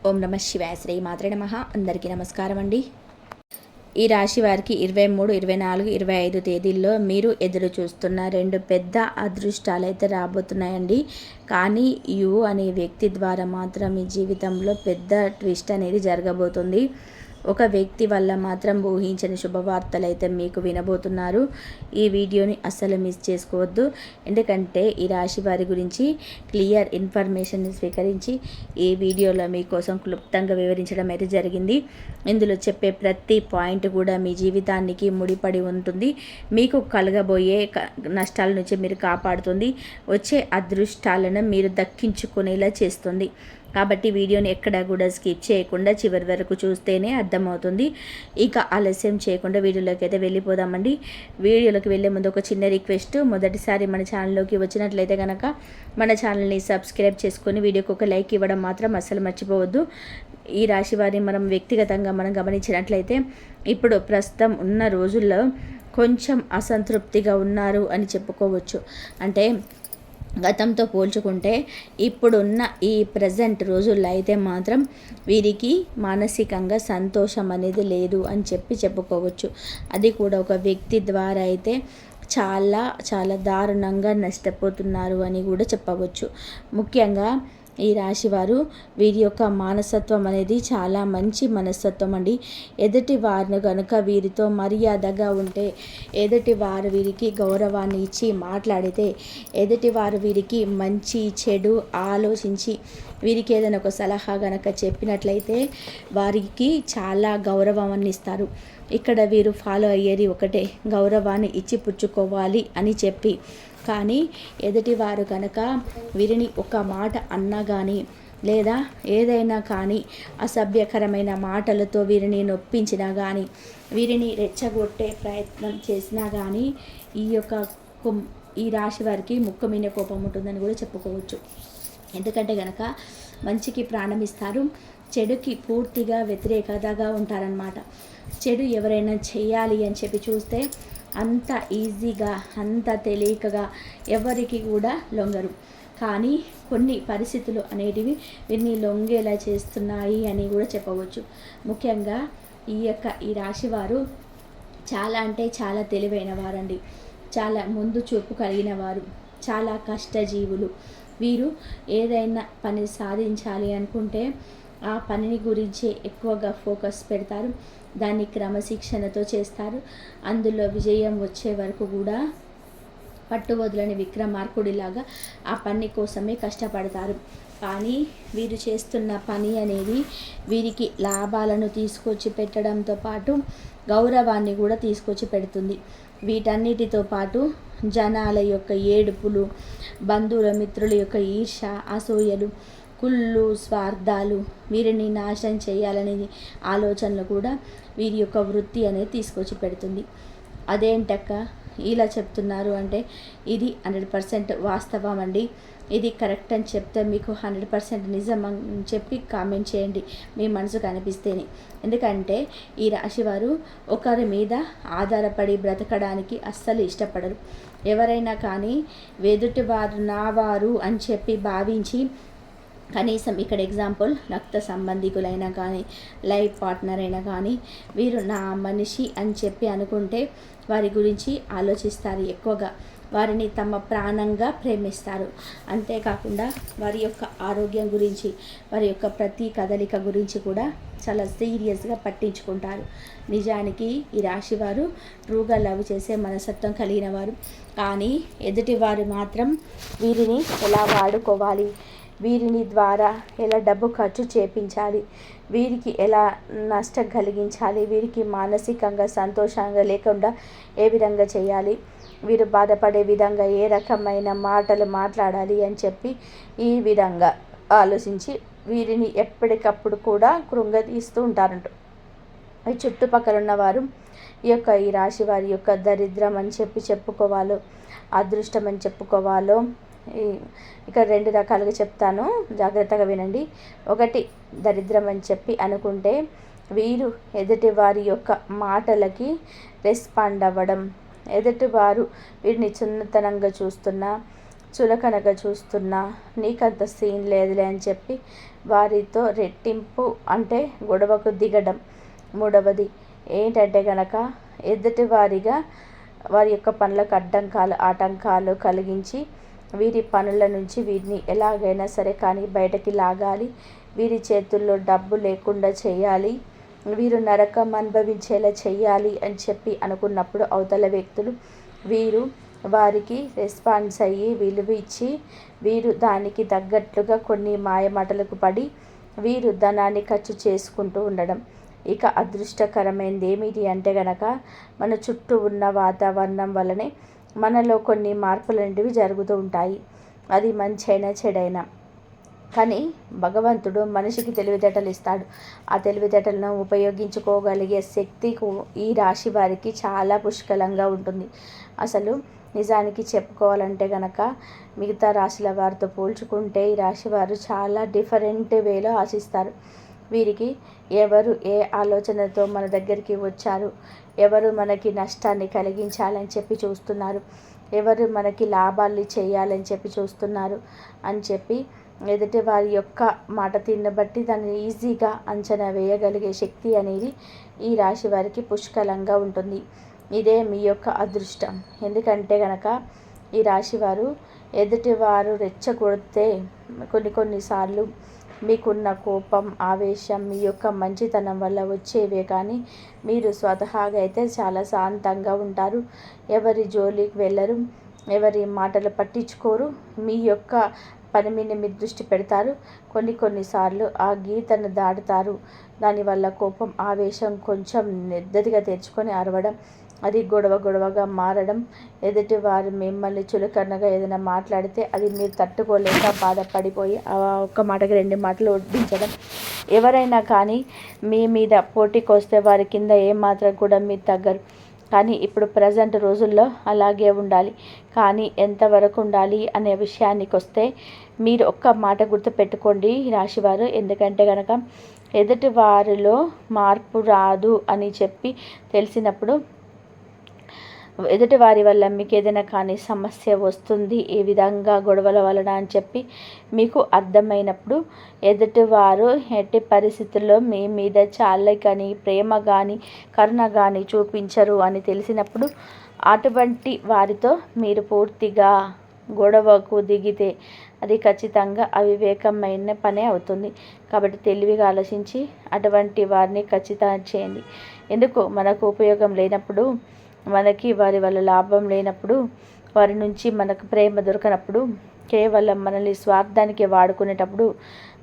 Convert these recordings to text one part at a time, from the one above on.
ఓం నమ శివాయ. శ్రీ మాత్రే నమః. అందరికీ నమస్కారం అండి. ఈ రాశి వారికి 23, 24, 25 తేదీల్లో మీరు ఎదురు చూస్తున్న 2 పెద్ద అదృష్టాలు అయితే రాబోతున్నాయండి. కానీ అనే వ్యక్తి ద్వారా మాత్రం మీ జీవితంలో పెద్ద ట్విస్ట్ అనేది జరగబోతుంది. ఒక వ్యక్తి వల్ల మాత్రం ఊహించని శుభవార్తలు అయితే మీకు వినబోతున్నారు. ఈ వీడియోని అస్సలు మిస్ చేసుకోవద్దు. ఎందుకంటే ఈ రాశి వారి గురించి క్లియర్ ఇన్ఫర్మేషన్ని స్వీకరించి ఈ వీడియోలో మీకోసం క్లుప్తంగా వివరించడం అయితే జరిగింది. ఇందులో చెప్పే ప్రతి పాయింట్ కూడా మీ జీవితానికి ముడిపడి ఉంటుంది. మీకు కలగబోయే నష్టాల నుంచి మీరు కాపాడుతుంది. వచ్చే అదృష్టాలను మీరు దక్కించుకునేలా చేస్తుంది. కాబట్టి వీడియోని ఎక్కడా కూడా స్కిప్ చేయకుండా చివరి వరకు చూస్తేనే అర్థమవుతుంది. ఇక ఆలస్యం చేయకుండా వీడియోలోకి అయితే వెళ్ళిపోదామండి. వీడియోలోకి వెళ్ళే ముందు ఒక చిన్న రిక్వెస్ట్. మొదటిసారి మన ఛానల్లోకి వచ్చినట్లయితే కనుక మన ఛానల్ని సబ్స్క్రైబ్ చేసుకొని వీడియోకి ఒక లైక్ ఇవ్వడం మాత్రం అస్సలు మర్చిపోవద్దు. ఈ రాశి వారిని మనం వ్యక్తిగతంగా మనం గమనించినట్లయితే ఇప్పుడు ప్రస్తుతం ఉన్న రోజుల్లో కొంచెం అసంతృప్తిగా ఉన్నారు అని చెప్పుకోవచ్చు. అంటే గతంతో పోల్చుకుంటే ఇప్పుడున్న ఈ ప్రజెంట్ రోజుల్లో అయితే మాత్రం వీరికి మానసికంగా సంతోషం అనేది లేదు అని చెప్పుకోవచ్చు. అది కూడా ఒక వ్యక్తి ద్వారా అయితే చాలా చాలా దారుణంగా నష్టపోతున్నారు అని కూడా చెప్పవచ్చు. ముఖ్యంగా ఈ రాశివారు వీరి యొక్క మనస్తత్వం అనేది చాలా మంచి మనస్తత్వం అండి. ఎదుటి వారిని కనుక వీరితో మర్యాదగా ఉంటే, ఎదుటి వారు వీరికి గౌరవాన్ని ఇచ్చి మాట్లాడితే, ఎదుటి వారు వీరికి మంచి చెడు ఆలోచించి వీరికి ఏదైనా ఒక సలహా కనుక చెప్పినట్లయితే వారికి చాలా గౌరవాన్ని ఇస్తారు. ఇక్కడ వీరు ఫాలో అయ్యేది ఒకటే, గౌరవాన్ని ఇచ్చి పుచ్చుకోవాలి అని చెప్పి. కానీ ఎదుటివారు కనుక వీరిని ఒక మాట అన్నా కానీ లేదా ఏదైనా కానీ అసభ్యకరమైన మాటలతో వీరిని నొప్పించినా కానీ, వీరిని రెచ్చగొట్టే ప్రయత్నం చేసినా కానీ ఈ రాశి వారికి ముక్కు మీద కోపం ఉంటుందని కూడా చెప్పుకోవచ్చు. ఎందుకంటే కనుక మంచికి ప్రాణం ఇస్తారు, చెడుకి పూర్తిగా వ్యతిరేకతగా ఉంటారన్నమాట. చెడు ఎవరైనా చేయాలి అని చెప్పి చూస్తే అంత ఈజీగా అంత తేలికగా ఎవరికి కూడా లొంగరు. కానీ కొన్ని పరిస్థితులు అనేటివి వీరిని లొంగేలా చేస్తున్నాయి అని కూడా చెప్పవచ్చు. ముఖ్యంగా ఈ రాశి వారు చాలా అంటే చాలా తెలివైన వారండి. చాలా ముందు చూపు కలిగిన వారు, చాలా కష్టజీవులు. వీరు ఏదైనా పని సాధించాలి అనుకుంటే ఆ పనిని గురించి ఎక్కువగా ఫోకస్ పెడతారు. దాన్ని క్రమశిక్షణతో చేస్తారు. అందులో విజయం వచ్చే వరకు కూడా పట్టు వదలని విక్రమార్కుడిలాగా ఆ పని కోసమే కష్టపడతారు. కానీ వీరు చేస్తున్న పని అనేది వీరికి లాభాలను తీసుకొచ్చి పెట్టడంతో పాటు గౌరవాన్ని కూడా తీసుకొచ్చి పెడుతుంది. వీటన్నిటితో పాటు జనాల యొక్క ఏడుపులు, బంధువుల మిత్రుల యొక్క ఈర్ష, అసూయలు, కుళ్ళు, స్వార్థాలు, వీరిని నాశనం చేయాలనే ఆలోచనలు కూడా వీరి యొక్క వృత్తి అనేది తీసుకొచ్చి పెడుతుంది. అదేంటక్క ఇలా చెప్తున్నారు అంటే ఇది 100% వాస్తవం అండి. ఇది కరెక్ట్ అని చెప్తే మీకు 100% నిజం అని చెప్పి కామెంట్ చేయండి మీ మనసుకు అనిపిస్తేనే. ఎందుకంటే ఈ రాశివారు ఒకరి మీద ఆధారపడి బ్రతకడానికి అస్సలు ఇష్టపడరు. ఎవరైనా కానీ ఎదుటివారు నా వారు అని చెప్పి భావించి, కనీసం ఇక్కడ ఎగ్జాంపుల్ రక్త సంబంధికులైనా కానీ లైఫ్ పార్ట్నర్ అయినా కానీ వీరు నా మనిషి అని చెప్పి అనుకుంటే వారి గురించి ఆలోచిస్తారు. ఎక్కువగా వారిని తమ ప్రాణంగా ప్రేమిస్తారు. అంతేకాకుండా వారి యొక్క ఆరోగ్యం గురించి, వారి యొక్క ప్రతి కదలిక గురించి కూడా చాలా సీరియస్గా పట్టించుకుంటారు. నిజానికి ఈ రాశివారు ట్రూగా లవ్ చేసే మనస్తత్వం కలిగిన వారు. కానీ ఎదుటివారు మాత్రం వీరిని ఎలా వాడుకోవాలి, వీరిని ద్వారా ఎలా డబ్బు ఖర్చు చేపించాలి, వీరికి ఎలా నష్టం కలిగించాలి, వీరికి మానసికంగా సంతోషంగా లేకుండా ఏ విధంగా చేయాలి, వీరు బాధపడే విధంగా ఏ రకమైన మాటలు మాట్లాడాలి అని చెప్పి ఈ విధంగా ఆలోచించి వీరిని ఎప్పటికప్పుడు కూడా కృంగతీస్తూ ఉంటారంట. ఈ చుట్టుపక్కల ఉన్నవారు ఈ రాశి వారి యొక్క దరిద్రం అని చెప్పుకోవాలో, అదృష్టం అని చెప్పుకోవాలో ఇక్కడ 2 రకాలుగా చెప్తాను, జాగ్రత్తగా వినండి. ఒకటి, దరిద్రం అని చెప్పి అనుకుంటే వీరు ఎదుటి వారి యొక్క మాటలకి రెస్పాండ్ అవ్వడం, ఎదుటివారు వీరిని చిన్నతనంగా చూస్తున్నా చులకనగా చూస్తున్నా నీకంత సీన్ లేదులే అని చెప్పి వారితో రెట్టింపు అంటే గొడవకు దిగడం. మూడవది ఏంటంటే గనక ఎదుటి వారి యొక్క పనులకు ఆటంకాలు కలిగించి వీరి పనుల నుంచి వీరిని ఎలాగైనా సరే కానీ బయటకి లాగాలి, వీరి చేతుల్లో డబ్బు లేకుండా చేయాలి, వీరు నరకం అనుభవించేలా చేయాలి అని చెప్పి అనుకున్నప్పుడు అవతల వ్యక్తులు వారికి రెస్పాన్స్ అయ్యి విలువ ఇచ్చి వీరు దానికి తగ్గట్లుగా కొన్ని మాయమాటలకు పడి వీరు ధనాన్ని ఖర్చు చేసుకుంటూ ఉండడం. ఇక అదృష్టకరమైనది ఏమిటి అంటే గనక మన చుట్టూ ఉన్న వాతావరణం వల్లనే మనలో కొన్ని మార్పులు అనేవి జరుగుతూ ఉంటాయి. అది మంచైనా చెడైనా. కానీ భగవంతుడు మనిషికి తెలివితేటలు ఇస్తాడు. ఆ తెలివితేటలను ఉపయోగించుకోగలిగే శక్తి ఈ రాశి వారికి చాలా పుష్కలంగా ఉంటుంది. అసలు నిజానికి చెప్పుకోవాలంటే గనక మిగతా రాశుల వారితో పోల్చుకుంటే ఈ రాశి వారు చాలా డిఫరెంట్ వేలో ఆశిస్తారు. వీరికి ఎవరు ఏ ఆలోచనతో మన దగ్గరికి వచ్చారు, ఎవరు మనకి నష్టాన్ని కలిగించాలని చెప్పి చూస్తున్నారు, ఎవరు మనకి లాభాలు చేయాలని చెప్పి చూస్తున్నారు అని చెప్పి ఎదుటి వారి యొక్క మాట తీరుని బట్టి దాన్ని ఈజీగా అంచనా వేయగలిగే శక్తి అనేది ఈ రాశి వారికి పుష్కలంగా ఉంటుంది. ఇదే మీ యొక్క అదృష్టం. ఎందుకంటే గనక ఈ రాశివారు ఎదుటివారు రెచ్చగొడితే కొన్నిసార్లు మీకున్న కోపం, ఆవేశం మీ యొక్క మంచితనం వల్ల వచ్చేవే కానీ మీరు స్వతహాగా అయితే చాలా శాంతంగా ఉంటారు. ఎవరి జోలికి వెళ్ళరు, ఎవరి మాటలు పట్టించుకోరు. మీ యొక్క పని మీద మీరు దృష్టి పెడతారు. కొన్నిసార్లు ఆ గీతను దాటుతారు. దానివల్ల కోపం, ఆవేశం కొంచెం నెమ్మదిగా తెరుచుకొని అరవడం, అది గొడవగా మారడం, ఎదుటి వారు మిమ్మల్ని చులకనగా ఏదైనా మాట్లాడితే అది మీరు తట్టుకోలేక బాధపడిపోయి ఒక్క మాటకి 2 మాటలు వడ్డించడం. ఎవరైనా కానీ మీ మీద పోటీకి వస్తే వారి కింద ఏమాత్రం కూడా మీరు తగ్గరు. కానీ ఇప్పుడు ప్రజెంట్ రోజుల్లో అలాగే ఉండాలి. కానీ ఎంతవరకు ఉండాలి అనే విషయానికి వస్తే మీరు ఒక్క మాట గుర్తుపెట్టుకోండి రాశివారు. ఎందుకంటే కనుక ఎదుటి వారిలో మార్పు రాదు అని చెప్పి తెలిసినప్పుడు, ఎదుటి వారి వల్ల మీకు ఏదైనా కానీ సమస్య వస్తుంది ఏ విధంగా గొడవల వలన అని చెప్పి మీకు అర్థమైనప్పుడు ఎదుటివారు ఎట్టి పరిస్థితుల్లో మీ మీద చాలే కానీ ప్రేమ కానీ కరుణ కానీ చూపించరు అని తెలిసినప్పుడు అటువంటి వారితో మీరు పూర్తిగా గొడవకు దిగితే అది ఖచ్చితంగా అవివేకమైన పనే అవుతుంది. కాబట్టి తెలివిగా ఆలోచించి అటువంటి వారిని ఖచ్చితంగా చేయండి. ఎందుకు మనకు ఉపయోగం లేనప్పుడు, మనకి వారి వల్ల లాభం లేనప్పుడు, వారి నుంచి మనకు ప్రేమ దొరకనప్పుడు, కేవలం మనల్ని స్వార్థానికి వాడుకునేటప్పుడు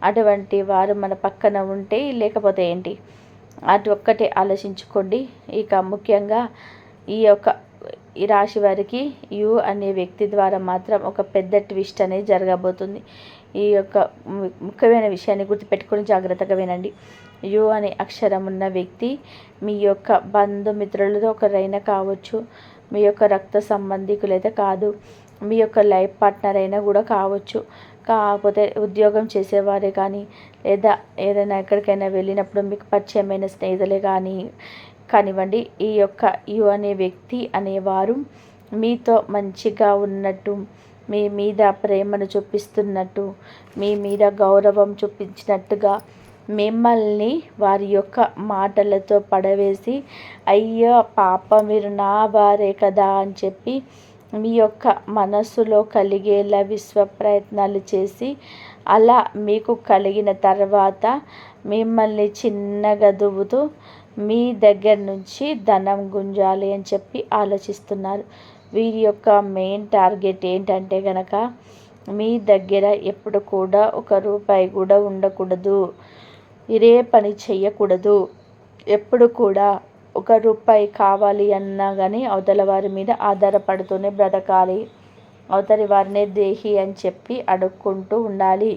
అటువంటి వారు మన పక్కన ఉంటే లేకపోతే ఏంటి, అటు ఒక్కటే ఆలోచించుకోండి. ఇక ముఖ్యంగా ఈ రాశి వారికి యు అనే వ్యక్తి ద్వారా మాత్రం ఒక పెద్ద ట్విస్ట్ అనేది జరగబోతుంది. ఈ యొక్క ముఖ్యమైన విషయాన్ని గుర్తుపెట్టుకొని జాగ్రత్తగా వినండి. యు అనే అక్షరం ఉన్న వ్యక్తి మీ యొక్క బంధుమిత్రులతో ఒకరైనా కావచ్చు, మీ యొక్క రక్త సంబంధికులైతే కాదు, మీ యొక్క లైఫ్ పార్ట్నర్ అయినా కూడా కావచ్చు. కాకపోతే ఉద్యోగం చేసేవారే కానీ లేదా ఏదైనా ఎక్కడికైనా వెళ్ళినప్పుడు మీకు పరిచయమైన స్నేహితులే కానివ్వండి, ఈ యొక్క యు అనే వ్యక్తి అనేవారు మీతో మంచిగా ఉన్నట్టు, మీ మీద ప్రేమను చూపిస్తున్నట్టు, మీ మీద గౌరవం చూపించినట్టుగా మిమ్మల్ని వారి యొక్క మాటలతో పడవేసి అయ్యో పాపం మీరు నా వారే కదా అని చెప్పి మీ యొక్క మనసులో కలిగేలా విశ్వ ప్రయత్నాలు చేసి అలా మీకు కలిగిన తర్వాత మిమ్మల్ని చిన్నగా దువ్వుతూ మీ దగ్గర నుంచి ధనం గుంజాలి అని చెప్పి ఆలోచిస్తున్నారు. వీరి యొక్క మెయిన్ టార్గెట్ ఏంటంటే కనుక మీ దగ్గర ఎప్పుడు కూడా ₹1 కూడా ఉండకూడదు, ఇదే పని చెయ్యకూడదు. ఎప్పుడు కూడా ₹1 కావాలి అన్నా కానీ అవతల వారి మీద ఆధారపడుతూనే బ్రతకాలి. అవతలి వారినే దేహి అని చెప్పి అడుక్కుంటూ ఉండాలి.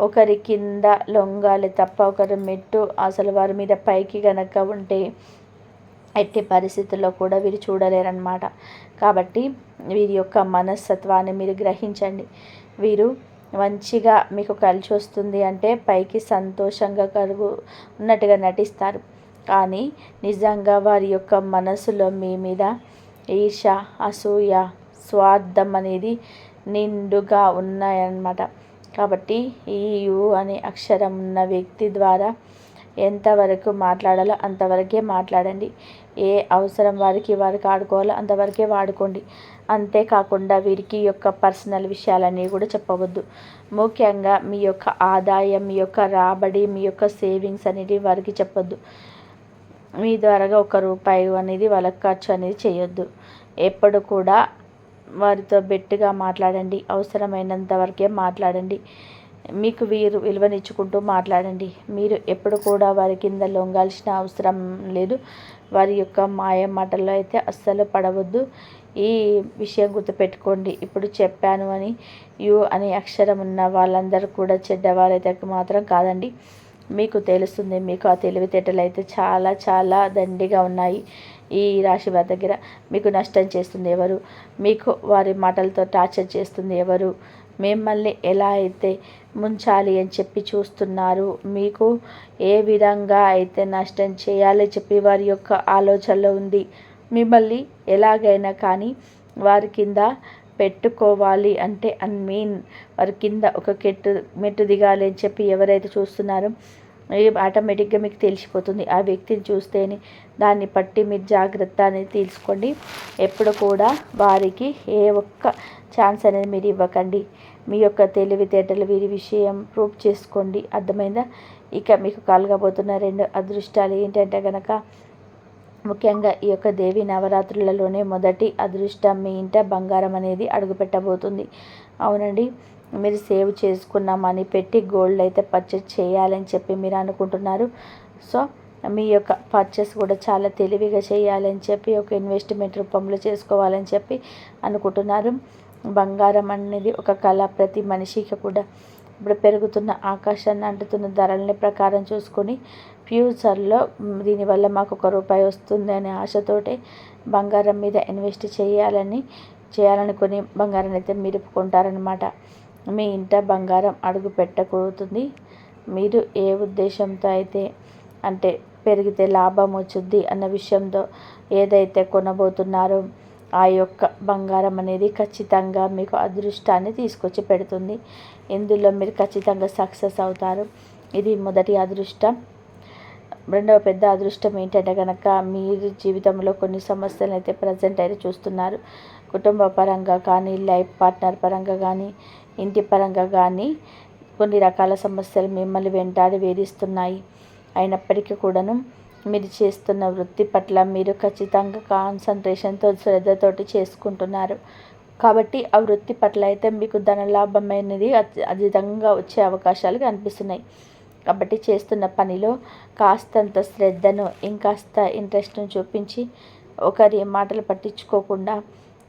ఒకరి కింద లొంగాలి తప్ప ఒకరి మెట్టు అసలు వారి మీద పైకి గనక ఉంటే ఎట్టి పరిస్థితుల్లో కూడా వీరు చూడలేరన్నమాట. కాబట్టి వీరి యొక్క మనస్తత్వాన్ని మీరు గ్రహించండి. వీరు మంచిగా మీకు కలిసి వస్తుంది అంటే పైకి సంతోషంగా ఉన్నట్టుగా నటిస్తారు. కానీ నిజంగా వారి యొక్క మనసులో మీ మీద ఈర్ష, అసూయ, స్వార్థం అనేది నిండుగా ఉన్నాయన్నమాట. కాబట్టి ఈ యు అనే అక్షరం ఉన్న వ్యక్తి ద్వారా ఎంతవరకు మాట్లాడాలో అంతవరకే మాట్లాడండి. ఏ అవసరం వారికి ఆడుకోవాలో అంతవరకే వాడుకోండి. అంతేకాకుండా వీరికి యొక్క పర్సనల్ విషయాలన్నీ కూడా చెప్పవద్దు. ముఖ్యంగా మీ యొక్క ఆదాయం, మీ యొక్క రాబడి, మీ యొక్క సేవింగ్స్ అనేది వారికి చెప్పొద్దు. మీ ద్వారాగా ₹1 అనేది వాళ్ళకి ఖర్చు అనేది చేయొద్దు. ఎప్పుడు కూడా వారితో బెట్టుగా మాట్లాడండి. అవసరమైనంత వరకే మాట్లాడండి. మీకు వీరు విలువనిచ్చుకుంటూ మాట్లాడండి. మీరు ఎప్పుడు కూడా వారి కింద లొంగాల్సిన అవసరం లేదు. వారి యొక్క మాయ మాటల్లో అయితే అస్సలు పడవద్దు. ఈ విషయం గుర్తుపెట్టుకోండి. ఇప్పుడు చెప్పాను అని యు అనే అక్షరం ఉన్న వాళ్ళందరూ కూడా చెడ్డవారైతే మాత్రం కాదండి. మీకు తెలుస్తుంది. మీకు ఆ తెలివితేటలు అయితే చాలా చాలా దండిగా ఉన్నాయి. ఈ రాశి వారి దగ్గర మీకు నష్టం చేస్తుంది ఎవరు? మీకు వారి మాటలతో టార్చర్ చేస్తుంది ఎవరు? మిమ్మల్ని ఎలా అయితే ముంచాలి అని చెప్పి చూస్తున్నారు, మీకు ఏ విధంగా అయితే నష్టం చేయాలి చెప్పి వారి యొక్క ఆలోచనలో ఉంది, మిమ్మల్ని ఎలాగైనా కానీ వారి కింద పెట్టుకోవాలి అంటే వారి కింద ఒక మెట్టు దిగాలి అని చెప్పి ఎవరైతే చూస్తున్నారో ఆటోమేటిక్గా మీకు తెలిసిపోతుంది. ఆ వ్యక్తిని చూస్తేనే దాన్ని బట్టి మీరు జాగ్రత్త అనేది తీసుకోండి. ఎప్పుడు కూడా వారికి ఏ ఒక్క ఛాన్స్ అనేది మీరు ఇవ్వకండి. మీ యొక్క తెలివితేటలు వీరి విషయం ప్రూవ్ చేసుకోండి. అర్థమైందా? ఇక మీకు కలగబోతున్న 2 అదృష్టాలు ఏంటంటే కనుక, ముఖ్యంగా ఈ యొక్క దేవి నవరాత్రులలోనే మొదటి అదృష్టం మీ ఇంట బంగారం అనేది అడుగుపెట్టబోతుంది. అవునండి, మీరు సేవ్ చేసుకున్న మనీ పెట్టి గోల్డ్ అయితే పర్చేస్ చేయాలని చెప్పి మీరు అనుకుంటున్నారు. సో మీ యొక్క పర్చేస్ కూడా చాలా తెలివిగా చేయాలని చెప్పి ఒక ఇన్వెస్ట్మెంట్ రూపంలో చేసుకోవాలని చెప్పి అనుకుంటున్నారు. బంగారం అనేది ఒక కళ. ప్రతి మనిషికి కూడా ఇప్పుడు పెరుగుతున్న ఆకాశాన్ని అంటుతున్న ధరలని ప్రకారం చూసుకొని ఫ్యూచర్లో దీనివల్ల మాకు ₹1 వస్తుంది అనే ఆశతోటే బంగారం మీద ఇన్వెస్ట్ చేయాలనుకొని బంగారం అయితే మీరు కొంటారనమాట. మీ ఇంట బంగారం అడుగు పెట్టకూడుతుంది. మీరు ఏ ఉద్దేశంతో అయితే అంటే పెరిగితే లాభం వచ్చుద్ది అన్న విషయంతో ఏదైతే కొనబోతున్నారో ఆ యొక్క బంగారం అనేది ఖచ్చితంగా మీకు అదృష్టాన్ని తీసుకొచ్చి పెడుతుంది. ఇందులో మీరు ఖచ్చితంగా సక్సెస్ అవుతారు. ఇది మొదటి అదృష్టం. రెండవ పెద్ద అదృష్టం ఏంటంటే కనుక, మీరు జీవితంలో కొన్ని సమస్యలను అయితే ప్రజెంట్ అయితే చూస్తున్నారు. కుటుంబ పరంగా కానీ, లైఫ్ పార్ట్నర్ పరంగా కానీ, ఇంటి పరంగా కానీ కొన్ని రకాల సమస్యలు మిమ్మల్ని వెంటాడి వేధిస్తున్నాయి. అయినప్పటికీ కూడాను మీరు చేస్తున్న వృత్తి పట్ల మీరు ఖచ్చితంగా కాన్సన్ట్రేషన్తో, శ్రద్ధతోటి చేసుకుంటున్నారు. కాబట్టి ఆ వృత్తి పట్ల అయితే మీకు ధనలాభం అనేది అధికంగా వచ్చే అవకాశాలు కనిపిస్తున్నాయి. కాబట్టి చేస్తున్న పనిలో కాస్తంత శ్రద్ధను, ఇంకాస్త ఇంట్రెస్ట్ను చూపించి ఒకరి మాటలు పట్టించుకోకుండా,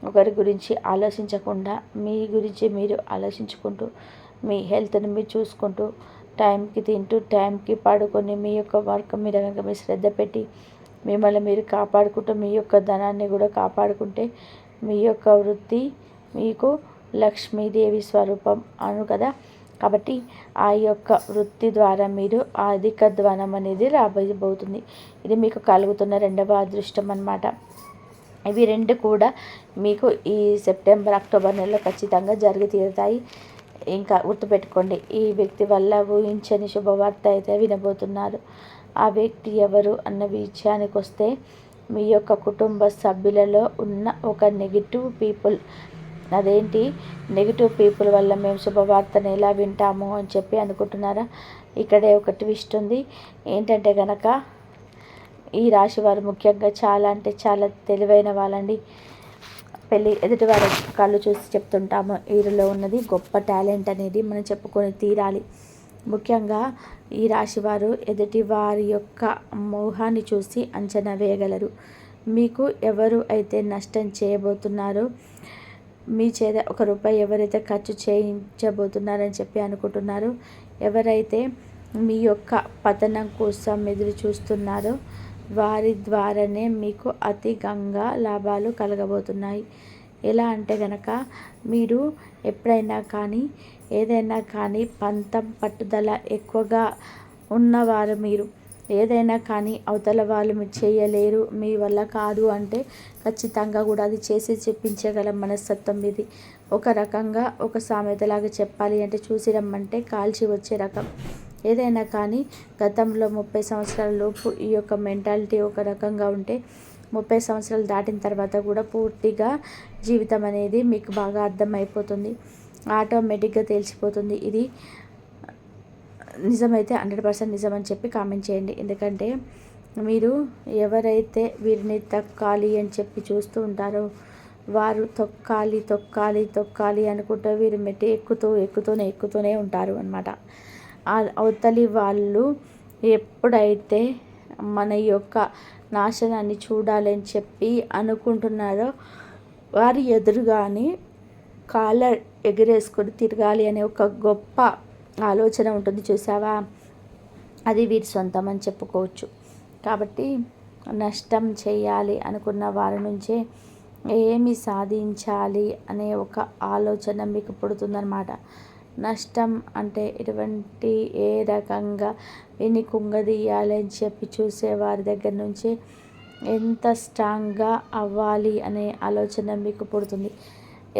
ఒకరి గురించి ఆలోచించకుండా మీ గురించి మీరు ఆలోచించుకుంటూ, మీ హెల్త్ని మీరు చూసుకుంటూ, టైంకి తింటూ టైంకి పడుకొని మీ యొక్క వర్క్ మీద కనుక మీరు శ్రద్ధ పెట్టి మిమ్మల్ని మీరు కాపాడుకుంటూ మీ యొక్క ధనాన్ని కూడా కాపాడుకుంటే మీ యొక్క వృత్తి మీకు లక్ష్మీదేవి స్వరూపం అను కదా. కాబట్టి ఆ యొక్క వృత్తి ద్వారా మీరు అధిక ధనం అనేది రాబోతుంది. ఇది మీకు కలుగుతున్న 2వ అదృష్టం అన్నమాట. ఇవి 2 కూడా మీకు ఈ సెప్టెంబర్, అక్టోబర్ నెలలో ఖచ్చితంగా జరిగి తీరుతాయి. ఇంకా గుర్తుపెట్టుకోండి, ఈ వ్యక్తి వల్ల ఊహించని శుభవార్త అయితే వినబోతున్నారు. ఆ వ్యక్తి ఎవరు అన్న విషయానికి వస్తే, మీ యొక్క కుటుంబ సభ్యులలో ఉన్న ఒక నెగిటివ్ పీపుల్. అదేంటి నెగిటివ్ పీపుల్ వల్ల మేము శుభవార్తను ఎలా వింటాము అని చెప్పి అనుకుంటున్నారా? ఇక్కడే ఒక ట్విస్ట్ ఉంది. ఏంటంటే కనుక, ఈ రాశి వారు ముఖ్యంగా చాలా అంటే చాలా తెలివైన వాళ్ళండి. ఎదుటివారి కళ్ళు చూసి చెప్తుంటాము, వీరిలో ఉన్నది గొప్ప టాలెంట్ అనేది మనం చెప్పుకొని తీరాలి. ముఖ్యంగా ఈ రాశివారు ఎదుటి వారి యొక్క మోహాన్ని చూసి అంచనా వేయగలరు. మీకు ఎవరు అయితే నష్టం చేయబోతున్నారో, మీ చేత ₹1 ఎవరైతే ఖర్చు చేయించబోతున్నారని చెప్పి అనుకుంటున్నారో, ఎవరైతే మీ యొక్క పతనం కోసం ఎదురు చూస్తున్నారో వారి ద్వారానే మీకు అధికంగా లాభాలు కలగబోతున్నాయి. ఎలా అంటే కనుక, మీరు ఎప్పుడైనా కానీ ఏదైనా కానీ పంతం పట్టుదల ఎక్కువగా ఉన్నవారు మీరు. ఏదైనా కానీ అవతల వాళ్ళు మీరు చేయలేరు, మీ వల్ల కాదు అంటే ఖచ్చితంగా కూడా అది చేసి చూపించగల మనస్తత్వం ఇది. ఒక రకంగా ఒక సామెతలాగా చెప్పాలి అంటే చూసి రమ్మంటే కాల్చి వచ్చే రకం. ఏదైనా కానీ గతంలో 30 సంవత్సరాల లోపు ఈ యొక్క మెంటాలిటీ ఒక రకంగా ఉంటే 30 సంవత్సరాలు దాటిన తర్వాత కూడా పూర్తిగా జీవితం అనేది మీకు బాగా అర్థమైపోతుంది, ఆటోమేటిక్గా తెలిసిపోతుంది. ఇది నిజమైతే 100% నిజమని చెప్పి కామెంట్ చేయండి. ఎందుకంటే మీరు ఎవరైతే వీరిని తొక్కాలి అని చెప్పి చూస్తూ ఉంటారో వారు తొక్కాలి తొక్కాలి తొక్కాలి అనుకుంటూ వీరు మెట్టి ఎక్కుతూనే ఉంటారు అన్నమాట. అవతలి వాళ్ళు ఎప్పుడైతే మన యొక్క నాశనాన్ని చూడాలని చెప్పి అనుకుంటున్నారో వారి ఎదురుగానే కాలర్ ఎగరేసుకొని తిరగాలి అనే ఒక గొప్ప ఆలోచన ఉంటుంది చూసావా, అది వీరి సొంతం అని చెప్పుకోవచ్చు. కాబట్టి నష్టం చేయాలి అనుకున్న వారి నుంచే ఏమి సాధించాలి అనే ఒక ఆలోచన మీకు పుడుతుందన్నమాట. నష్టం అంటే ఎటువంటి ఏ రకంగా వీరిని కుంగదీయాలి అని చెప్పి చూసే వారి దగ్గర నుంచి ఎంత స్ట్రాంగ్గా అవ్వాలి అనే ఆలోచన మీకు పుడుతుంది.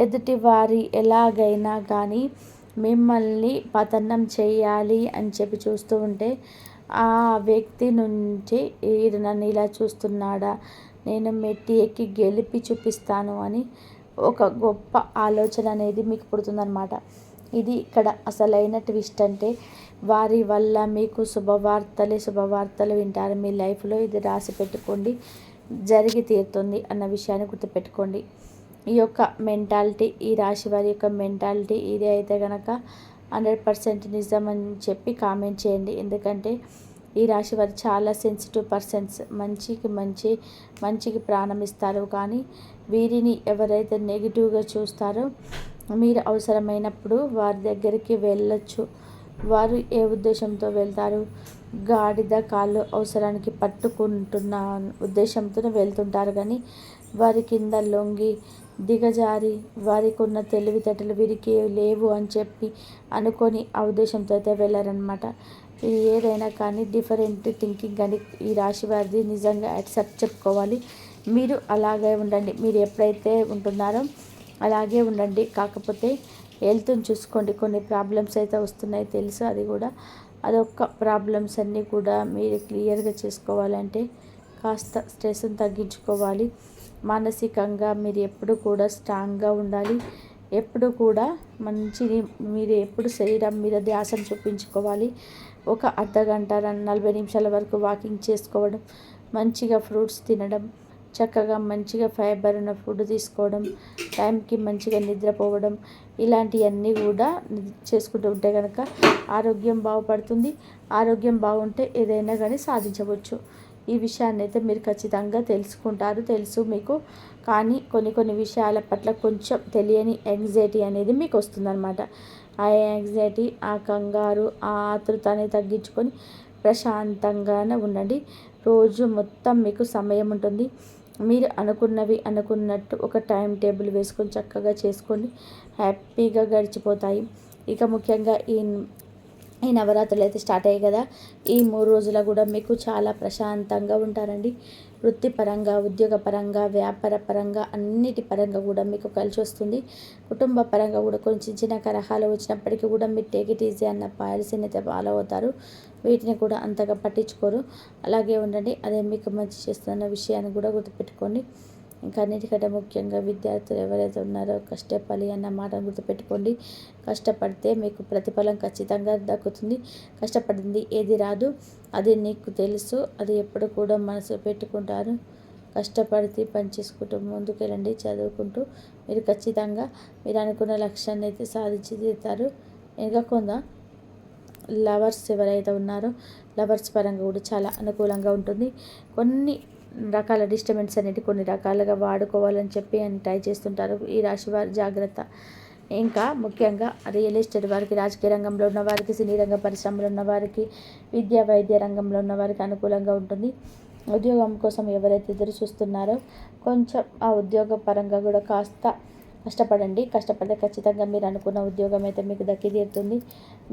ఎదుటి వారి ఎలాగైనా కానీ మిమ్మల్ని పతనం చేయాలి అని చెప్పి చూస్తూ ఉంటే ఆ వ్యక్తి నుంచి వీడు నన్ను ఇలా చూస్తున్నాడా, నేను మెట్టి ఎక్కి గెలిపి చూపిస్తాను అని ఒక గొప్ప ఆలోచన అనేది మీకు పుడుతుందన్నమాట. ఇది ఇక్కడ అసలైన ట్విస్ట్. అంటే వారి వల్ల మీకు శుభవార్తలు వింటారు మీ లైఫ్లో. ఇది రాసి పెట్టుకోండి, జరిగి తీరుతుంది అన్న విషయాన్ని గుర్తుపెట్టుకోండి. ఈ యొక్క మెంటాలిటీ, ఈ రాశి వారి యొక్క మెంటాలిటీ ఇది అయితే కనుక 100% నిజం అని చెప్పి కామెంట్ చేయండి. ఎందుకంటే ఈ రాశి వారు చాలా సెన్సిటివ్ పర్సన్స్, మంచికి ప్రాణం ఇస్తారు. కానీ వీరిని ఎవరైతే నెగిటివ్గా చూస్తారో మీరు అవసరమైనప్పుడు వారి దగ్గరికి వెళ్ళొచ్చు. వారు ఏ ఉద్దేశంతో వెళ్తారు, గాడిద కాళ్ళు అవసరానికి పట్టుకుంటున్న ఉద్దేశంతో వెళ్తుంటారు. కానీ వారి కింద లొంగి దిగజారి వారికి ఉన్న తెలివితేటలు వీరికి లేవు అని చెప్పి అనుకొని ఆ ఉద్దేశంతో అయితే వెళ్ళారనమాట. ఇది ఏదైనా కానీ డిఫరెంట్ థింకింగ్ అని ఈ రాశి వారిది నిజంగా యాక్సెప్ట్ చెప్పుకోవాలి. మీరు అలాగే ఉండండి, మీరు ఎప్పుడైతే ఉంటున్నారో అలాగే ఉండండి. కాకపోతే హెల్త్ని చూసుకోండి, కొన్ని ప్రాబ్లమ్స్ అయితే వస్తున్నాయి తెలుసు. అది కూడా అదొక్క ప్రాబ్లమ్స్ అన్నీ కూడా మీరు క్లియర్గా చేసుకోవాలంటే కాస్త స్ట్రెస్ని తగ్గించుకోవాలి. మానసికంగా మీరు ఎప్పుడు కూడా స్ట్రాంగ్గా ఉండాలి. ఎప్పుడు కూడా మీరు ఎప్పుడు శరీరం మీద ధ్యాసను చూపించుకోవాలి. ఒక అర్ధగంట 40 నిమిషాల వరకు వాకింగ్ చేసుకోవడం, మంచిగా ఫ్రూట్స్ తినడం, చక్కగా మంచిగా ఫైబర్ ఉన్న ఫుడ్ తీసుకోవడం, టైంకి మంచిగా నిద్రపోవడం, ఇలాంటివన్నీ కూడా చేసుకుంటూ ఉంటే కనుక ఆరోగ్యం బాగుపడుతుంది. ఆరోగ్యం బాగుంటే ఏదైనా కానీ సాధించవచ్చు. ఈ విషయాన్ని అయితే మీరు ఖచ్చితంగా తెలుసుకుంటారు, తెలుసు మీకు. కానీ కొన్ని విషయాల పట్ల కొంచెం తెలియని యాంగ్జైటీ అనేది మీకు వస్తుందన్నమాట. ఆ యాంగ్జైటీ, ఆ కంగారు, ఆ ఆతృతని తగ్గించుకొని ప్రశాంతంగానే ఉండండి. రోజు మొత్తం మీకు సమయం ఉంటుంది. మీరు అనుకున్నట్టు ఒక టైం టేబుల్ వేసుకొని చక్కగా చేసుకోండి, హ్యాపీగా గడిచిపోతాయి. ఇక ముఖ్యంగా ఈ నవరాత్రులు అయితే స్టార్ట్ అయ్యాయి కదా, ఈ 3 రోజులు కూడా మీకు చాలా ప్రశాంతంగా ఉంటారండి. వృత్తిపరంగా, ఉద్యోగపరంగా, వ్యాపార పరంగా, అన్నిటి పరంగా కూడా మీకు కలిసి వస్తుంది. కుటుంబ పరంగా కూడా కొంచెం చిన్న కలహాలు వచ్చినప్పటికీ కూడా మీరు టేక్ ఇట్ ఈజీ అన్న పాలసీని అయితే ఫాలో అవుతారు. వీటిని కూడా అంతగా పట్టించుకోరు, అలాగే ఉండండి. అదే మీకు మంచి చేస్తున్న విషయాన్ని కూడా గుర్తుపెట్టుకోండి. ఇంకా అన్నిటికంటే ముఖ్యంగా విద్యార్థులు ఎవరైతే ఉన్నారో కష్టపడాలి అన్న మాట గుర్తుపెట్టుకోండి. కష్టపడితే మీకు ప్రతిఫలం ఖచ్చితంగా దక్కుతుంది. కష్టపడింది ఏది రాదు, అది నీకు తెలుసు. అది ఎప్పుడు కూడా మనసు పెట్టుకుంటారు. కష్టపడితే పని చేసుకుంటూ ముందుకెళ్ళండి. చదువుకుంటూ మీరు ఖచ్చితంగా మీరు అనుకున్న లక్ష్యాన్ని అయితే సాధించి తీరుతారు. ఇంకా లవర్స్ ఎవరైతే ఉన్నారో లవర్స్ పరంగా కూడా చాలా అనుకూలంగా ఉంటుంది. కొన్ని రకాల డిస్టర్బెన్స్ అనేది కొన్ని రకాలుగా వాడుకోవాలని చెప్పి ట్రై చేస్తుంటారు ఈ రాశి వారు, జాగ్రత్త. ఇంకా ముఖ్యంగా రియల్ ఎస్టేట్ వారికి, రాజకీయ రంగంలో ఉన్న వారికి, సినీ రంగ పరిశ్రమలో ఉన్న వారికి, విద్యా వైద్య రంగంలో ఉన్న వారికి అనుకూలంగా ఉంటుంది. ఉద్యోగం కోసం ఎవరైతే ఎదురు చూస్తున్నారో కొంచెం ఆ ఉద్యోగ పరంగా కూడా కాస్త కష్టపడండి. కష్టపడితే ఖచ్చితంగా మీరు అనుకున్న ఉద్యోగం అయితే మీకు దక్కి తీరుతుంది.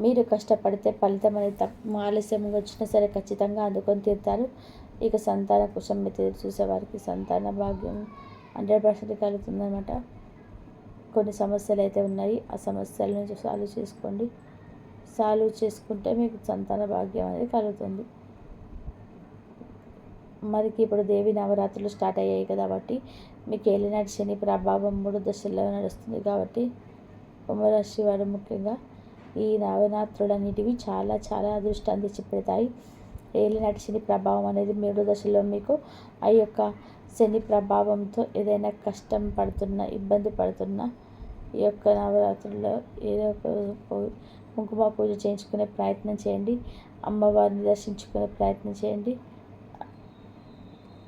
మీరు కష్టపడితే ఫలితం అనేది ఆలస్యంగా వచ్చినా సరే ఖచ్చితంగా అందుకొని తీరుతారు. ఇక సంతాన కోసం మీరు చూసేవారికి సంతాన భాగ్యం 100% కలుగుతుందన్నమాట. కొన్ని సమస్యలు అయితే ఉన్నాయి. ఆ సమస్యలను సాల్వ్ చేసుకుంటే మీకు సంతాన భాగ్యం అనేది కలుగుతుంది. మనకి ఇప్పుడు దేవి నవరాత్రులు స్టార్ట్ అయ్యాయి కాబట్టి మీకు ఏలినాటి శని ప్రభావం 3 దశల్లో నడుస్తుంది కాబట్టి కుంభరాశి వారు ముఖ్యంగా ఈ నవరాత్రులన్నిటివి చాలా చాలా అదృష్టాన్ని తెచ్చిపెడతాయి. ఏలినాటి శని ప్రభావం అనేది 3 దశల్లో మీకు ఆ యొక్క శని ప్రభావంతో ఏదైనా కష్టం పడుతున్నా, ఇబ్బంది పడుతున్నా ఈ యొక్క నవరాత్రుల్లో ఏదో ఒక కుంకుమ పూజ చేయించుకునే ప్రయత్నం చేయండి. అమ్మవారిని దర్శించుకునే ప్రయత్నం చేయండి.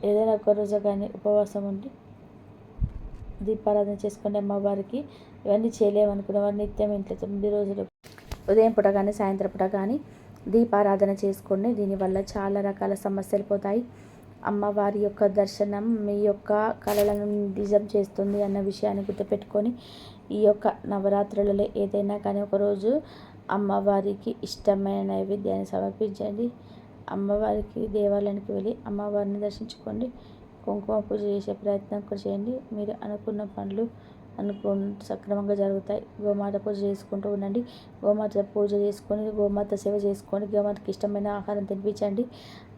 ఏదైనా ఒక రోజు కానీ ఉపవాసం ఉండి దీపారాధన చేసుకోండి అమ్మవారికి. ఇవన్నీ చేయలేమనుకున్న వారు నిత్యం ఇంట్లో 9 రోజులు ఉదయం పూట కానీ సాయంత్రం పూట కానీ దీపారాధన చేసుకోండి. దీనివల్ల చాలా రకాల సమస్యలు పోతాయి. అమ్మవారి యొక్క దర్శనం మీ యొక్క కలలను నిజం చేస్తుంది అన్న విషయాన్ని గుర్తుపెట్టుకొని ఈ యొక్క నవరాత్రులలో ఏదైనా కానీ ఒకరోజు అమ్మవారికి ఇష్టమైన నైవేద్యాన్ని సమర్పించండి. అమ్మవారికి దేవాలయానికి వెళ్ళి అమ్మవారిని దర్శించుకోండి. కుంకుమ పూజ చేసే ప్రయత్నం కూడా చేయండి. మీరు అనుకున్న పనులు సక్రమంగా జరుగుతాయి. గోమాత పూజ చేసుకుంటూ ఉండండి. గోమాత పూజ చేసుకొని గోమాత సేవ చేసుకొని గోమాతకి ఇష్టమైన ఆహారం తినిపించండి.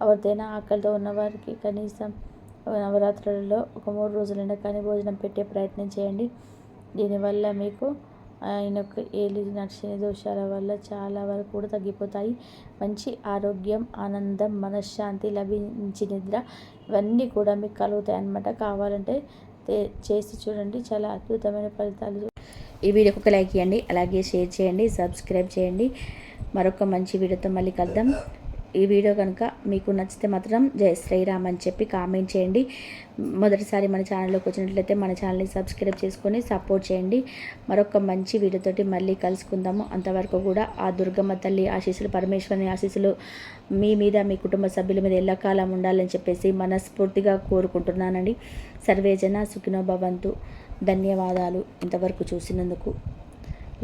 ఎవరిదైనా ఆకలితో ఉన్నవారికి కనీసం నవరాత్రులలో ఒక 3 రోజులైనా కానీ భోజనం పెట్టే ప్రయత్నం చేయండి. దీనివల్ల మీకు ఆయన యొక్క ఏలినాటి శని దోషాల వల్ల చాలా వరకు కూడా తగ్గిపోతాయి. మంచి ఆరోగ్యం, ఆనందం, మనశ్శాంతి, లభించి నిద్ర ఇవన్నీ కూడా మీకు కలుగుతాయి అన్నమాట. కావాలంటే చేసి చూడండి, చాలా అద్భుతమైన ఫలితాలు. ఈ వీడియోకి ఒక లైక్ ఇవ్వండి, అలాగే షేర్ చేయండి, సబ్స్క్రైబ్ చేయండి. మరొక మంచి వీడియోతో మళ్ళీ కలుద్దాం. ఈ వీడియో కనుక మీకు నచ్చితే మాత్రం జై శ్రీరామ్ అని చెప్పి కామెంట్ చేయండి. మొదటిసారి మన ఛానల్లోకి వచ్చినట్లయితే మన ఛానల్ని సబ్స్క్రైబ్ చేసుకొని సపోర్ట్ చేయండి. మరొక మంచి వీడియోతోటి మళ్ళీ కలుసుకుందాము. అంతవరకు కూడా ఆ దుర్గమ్మ తల్లి ఆశీస్సులు, పరమేశ్వరుని ఆశీస్సులు మీ మీద, మీ కుటుంబ సభ్యుల మీద ఎల్లకాలం ఉండాలని చెప్పేసి మనస్ఫూర్తిగా కోరుకుంటున్నానండి. సర్వేజన సుఖినో భవంతు. ధన్యవాదాలు. ఇంతవరకు చూసినందుకు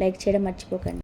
లైక్ చేయడం మర్చిపోకండి.